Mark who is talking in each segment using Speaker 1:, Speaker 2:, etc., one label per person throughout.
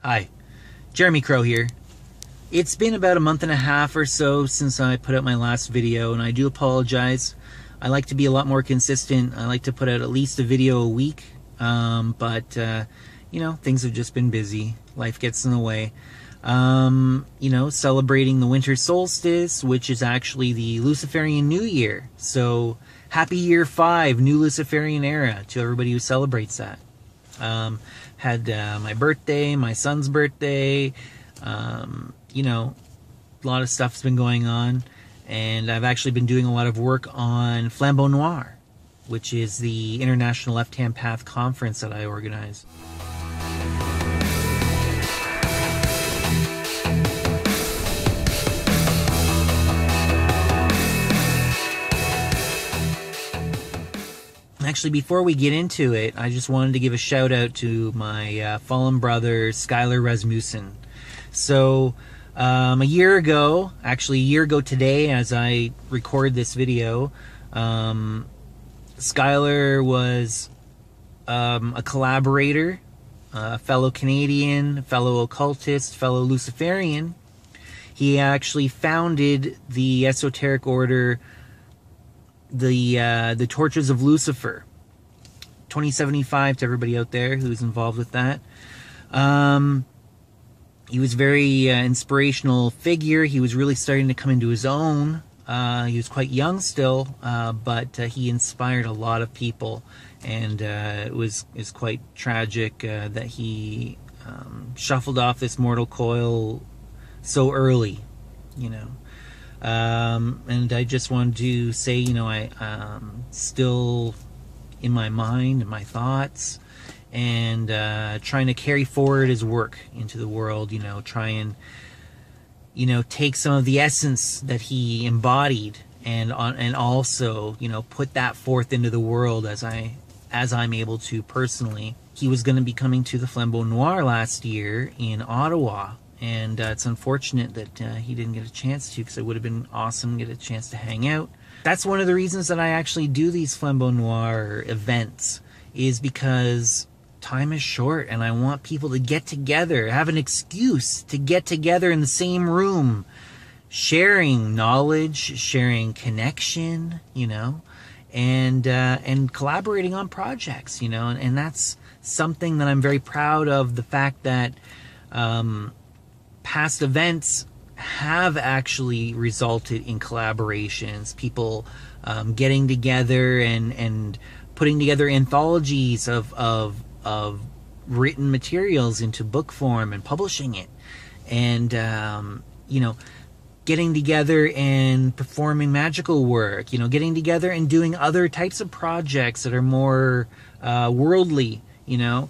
Speaker 1: Hi, Jeremy Crow here. It's been about a month and a half or so since I put out my last video, and I do apologize. I like to be a lot more consistent. I like to put out at least a video a week, but you know, things have just been busy. Life gets in the way. You know, celebrating the winter solstice, which is actually the Luciferian New Year. So, happy year 5, new Luciferian era to everybody who celebrates that. Had my birthday, my son's birthday, you know, a lot of stuff's been going on, and I've actually been doing a lot of work on Flambeau Noir, which is the International Left-Hand Path Conference that I organize. Actually, before we get into it, I just wanted to give a shout out to my fallen brother, Skyler Rasmussen. So, a year ago, actually a year ago today, as I record this video, Skyler was a collaborator, a fellow Canadian, fellow occultist, fellow Luciferian. He actually founded the esoteric order, the Torches of Lucifer. 2075 to everybody out there who's involved with that. He was a very inspirational figure. He was really starting to come into his own. He was quite young still, but he inspired a lot of people, and it's quite tragic that he shuffled off this mortal coil so early, you know. And I just wanted to say, you know, I still in my mind and my thoughts, and trying to carry forward his work into the world, you know, try and, you know, take some of the essence that he embodied and also, you know, put that forth into the world as I'm able to personally. He was going to be coming to the Flambeau Noir last year in Ottawa, and it's unfortunate that he didn't get a chance to, because it would have been awesome to get a chance to hang out. That's one of the reasons that I actually do these Flambeau Noir events, is because time is short and I want people to get together, have an excuse to get together in the same room, sharing knowledge, sharing connection, you know, and collaborating on projects, you know, and that's something that I'm very proud of, the fact that past events have actually resulted in collaborations, people getting together and putting together anthologies of written materials into book form and publishing it, and you know, getting together and performing magical work, you know, getting together and doing other types of projects that are more worldly, you know.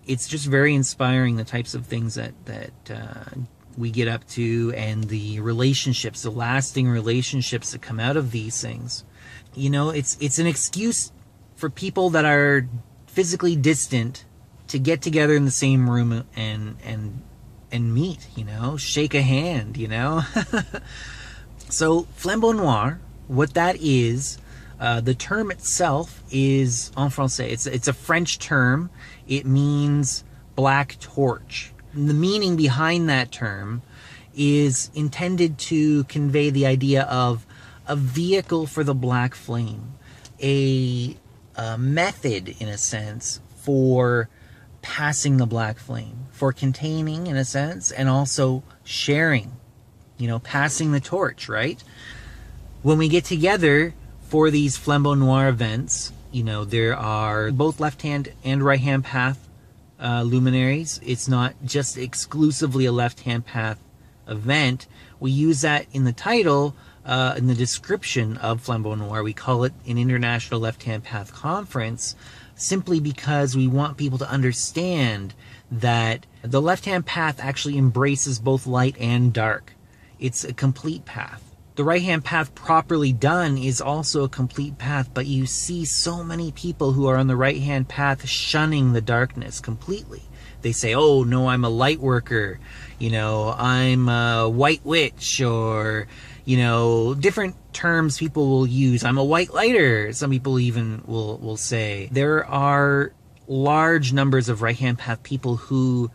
Speaker 1: It's just very inspiring, the types of things that we get up to, and the relationships, the lasting relationships that come out of these things. You know, it's an excuse for people that are physically distant to get together in the same room and meet, you know, shake a hand, you know. So Flambeau Noir, what that is, the term itself is en français. It's a French term. It means black torch. The meaning behind that term is intended to convey the idea of a vehicle for the black flame, a method, in a sense, for passing the black flame, for containing, in a sense, and also sharing, you know, passing the torch, right? When we get together for these Flambeau Noir events, you know, there are both left-hand and right-hand path luminaries. It's not just exclusively a left-hand path event. We use that in the title, in the description of Flambeau Noir. We call it an International Left-Hand Path Conference, simply because we want people to understand that the left-hand path actually embraces both light and dark. It's a complete path. The right-hand path properly done is also a complete path, but you see so many people who are on the right-hand path shunning the darkness completely. They say, oh, no, I'm a light worker, you know, I'm a white witch, or, you know, different terms people will use. I'm a white lighter, some people even will say. There are large numbers of right-hand path people who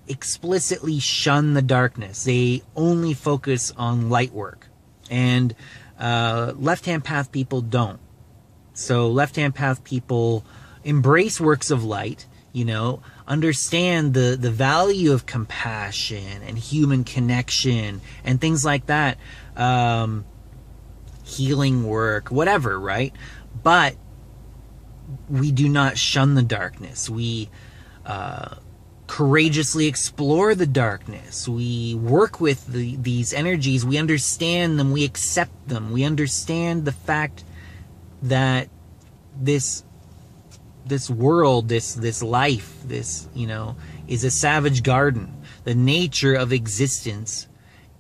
Speaker 1: explicitly shun the darkness. They only focus on light work. And left-hand path people don't. So left-hand path people embrace works of light, understand the value of compassion and human connection and things like that, healing work, whatever, right? But we do not shun the darkness. We courageously explore the darkness. We work with these energies. We understand them. We accept them. We understand the fact that this world, this life, is a savage garden. The nature of existence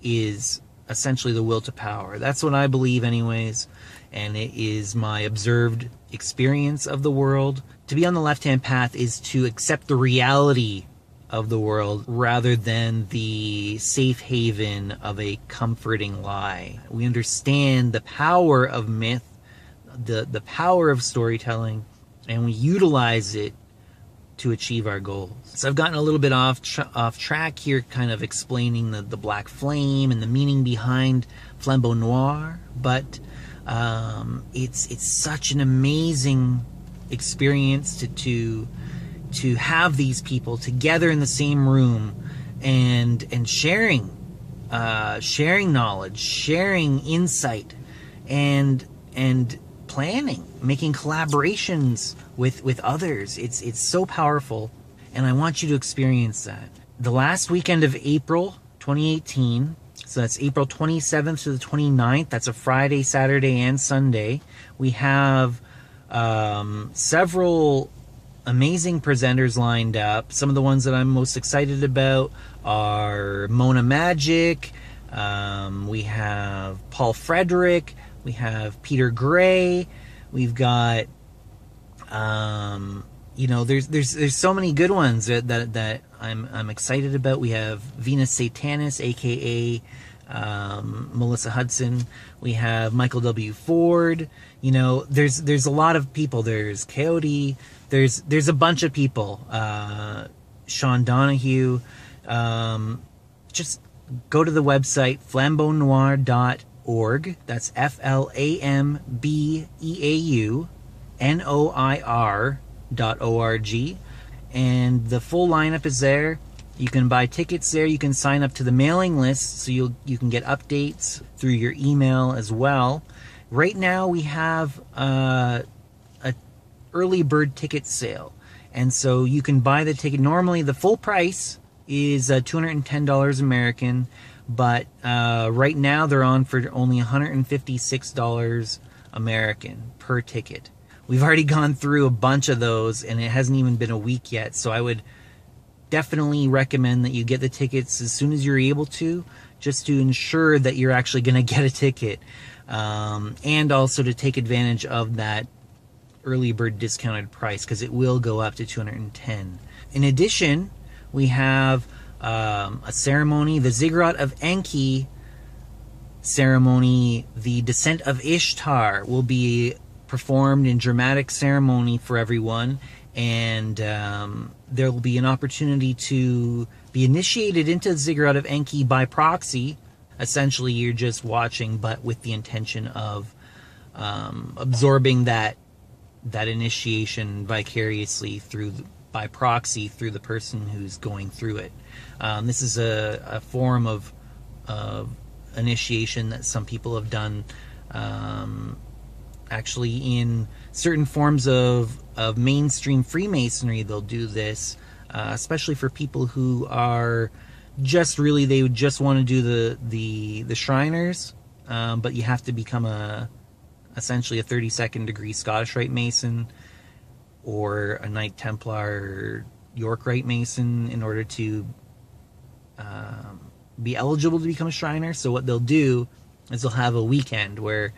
Speaker 1: is essentially the will to power. That's what I believe anyways, and it is my observed experience of the world. To be on the left-hand path is to accept the reality of the world rather than the safe haven of a comforting lie. We understand the power of myth, the power of storytelling, and we utilize it to achieve our goals. So I've gotten a little bit off track here, kind of explaining the black flame and the meaning behind Flambeau Noir, but it's such an amazing experience to have these people together in the same room and sharing knowledge, sharing insight, and planning, making collaborations with others. It's so powerful, and I want you to experience that. The last weekend of April 2018, so that's April 27th to the 29th, that's a Friday, Saturday, and Sunday, we have several amazing presenters lined up. Some of the ones that I'm most excited about are Mona Magic, we have Paul Frederick, we have Peter Gray, we've got there's so many good ones that I'm excited about. We have Venus Satanis, aka Melissa Hudson. We have Michael W. Ford. There's a lot of people. There's Coyote. There's a bunch of people. Sean Donahue. Just go to the website flambeaunoir.org. That's FLAMBEAUNOIR.org, and the full lineup is there. You can buy tickets there. You can sign up to the mailing list so you can get updates through your email as well. Right now we have a early bird ticket sale, and so you can buy the ticket. Normally the full price is $210 American, but right now they're on for only $156 American per ticket. We've already gone through a bunch of those, and it hasn't even been a week yet, so I would definitely recommend that you get the tickets as soon as you're able to, just to ensure that you're actually going to get a ticket, and also to take advantage of that early bird discounted price, because it will go up to $210. In addition, we have a ceremony, the Ziggurat of Enki ceremony. The Descent of Ishtar will be performed in dramatic ceremony for everyone, and there will be an opportunity to be initiated into the Ziggurat of Enki by proxy. Essentially, you're just watching, but with the intention of absorbing that initiation vicariously by proxy through the person who's going through it. This is a form of initiation that some people have done. Actually, in certain forms of mainstream Freemasonry, they'll do this, especially for people who are they would just want to do the Shriners, but you have to become essentially a 32nd degree Scottish Rite Mason or a Knight Templar or York Rite Mason in order to be eligible to become a Shriner. So what they'll do is they'll have a weekend where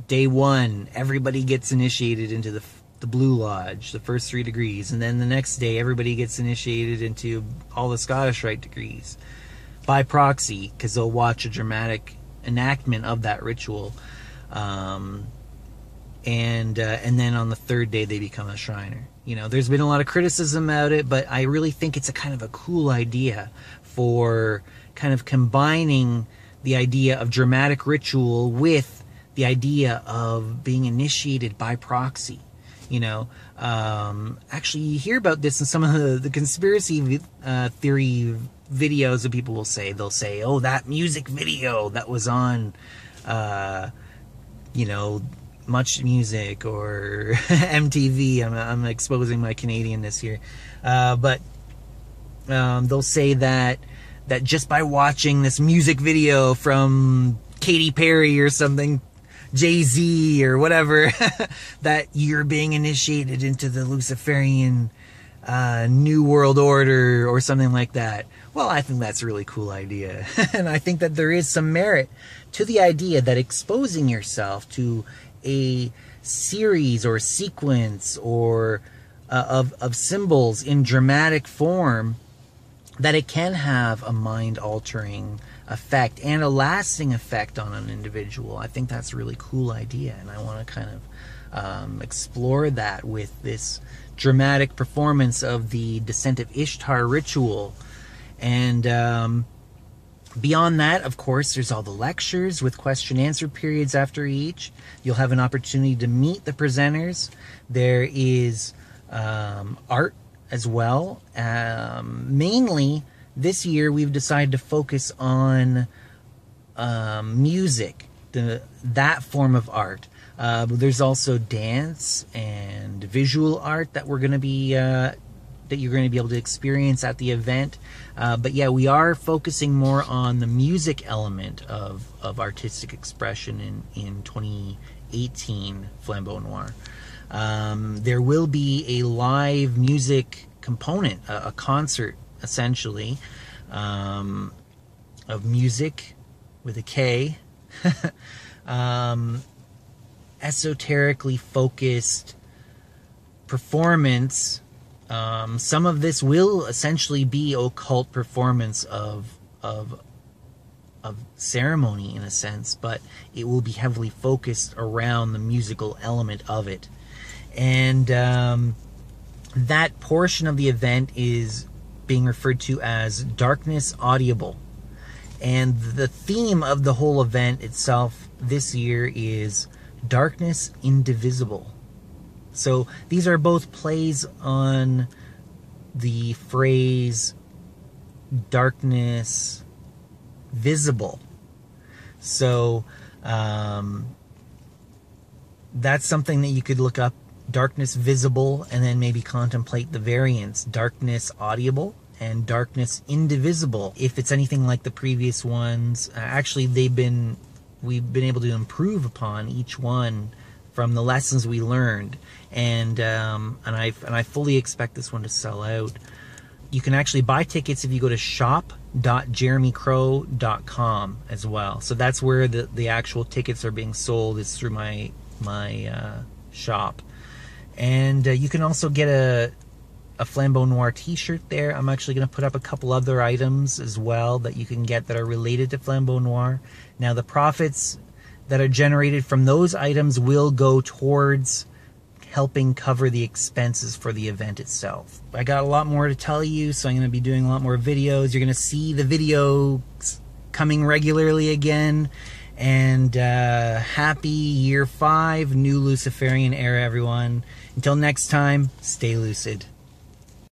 Speaker 1: day one, everybody gets initiated into the Blue Lodge, the first 3 degrees, and then the next day, everybody gets initiated into all the Scottish Rite degrees by proxy, because they'll watch a dramatic enactment of that ritual, and then on the 3rd day, they become a Shriner. You know, there's been a lot of criticism about it, but I really think it's a kind of a cool idea for kind of combining the idea of dramatic ritual with the idea of being initiated by proxy. You know, actually, you hear about this in some of the conspiracy theory videos that people will say. They'll say, oh, that music video that was on, you know, Much Music or MTV. I'm exposing my Canadianness here. But they'll say that just by watching this music video from Katy Perry or something, Jay-Z or whatever, that you're being initiated into the Luciferian New World Order or something like that. Well, I think that's a really cool idea. And I think that there is some merit to the idea that exposing yourself to a series or sequence or of symbols in dramatic form, that it can have a mind-altering effect and a lasting effect on an individual. I think that's a really cool idea, and I want to kind of explore that with this dramatic performance of the Descent of Ishtar ritual. And beyond that, of course, there's all the lectures with question-answer periods after each. You'll have an opportunity to meet the presenters. There is art as well. Mainly, this year we've decided to focus on music, that form of art. There's also dance and visual art that we're going to be that you're going to be able to experience at the event. But yeah, we are focusing more on the music element of artistic expression in 2018 Flambeau Noir. There will be a live music component, a concert essentially, of music with a K, esoterically focused performance. Some of this will essentially be occult performance of ceremony in a sense, but it will be heavily focused around the musical element of it. And that portion of the event is being referred to as Darkness Audible. And the theme of the whole event itself this year is Darkness Indivisible. So these are both plays on the phrase darkness visible. So that's something that you could look up, darkness visible, and then maybe contemplate the variants, darkness audible and darkness indivisible. If it's anything like the previous ones, actually we've been able to improve upon each one from the lessons we learned, and I fully expect this one to sell out. You can actually buy tickets if you go to shop.jeremycrow.com as well. So that's where the actual tickets are being sold, is through my shop. And you can also get a Flambeau Noir t-shirt there. I'm actually going to put up a couple other items as well that you can get that are related to Flambeau Noir. Now, the profits that are generated from those items will go towards helping cover the expenses for the event itself. I got a lot more to tell you, so I'm going to be doing a lot more videos. You're going to see the videos coming regularly again. And happy year 5, new Luciferian era, everyone. Until next time, stay lucid.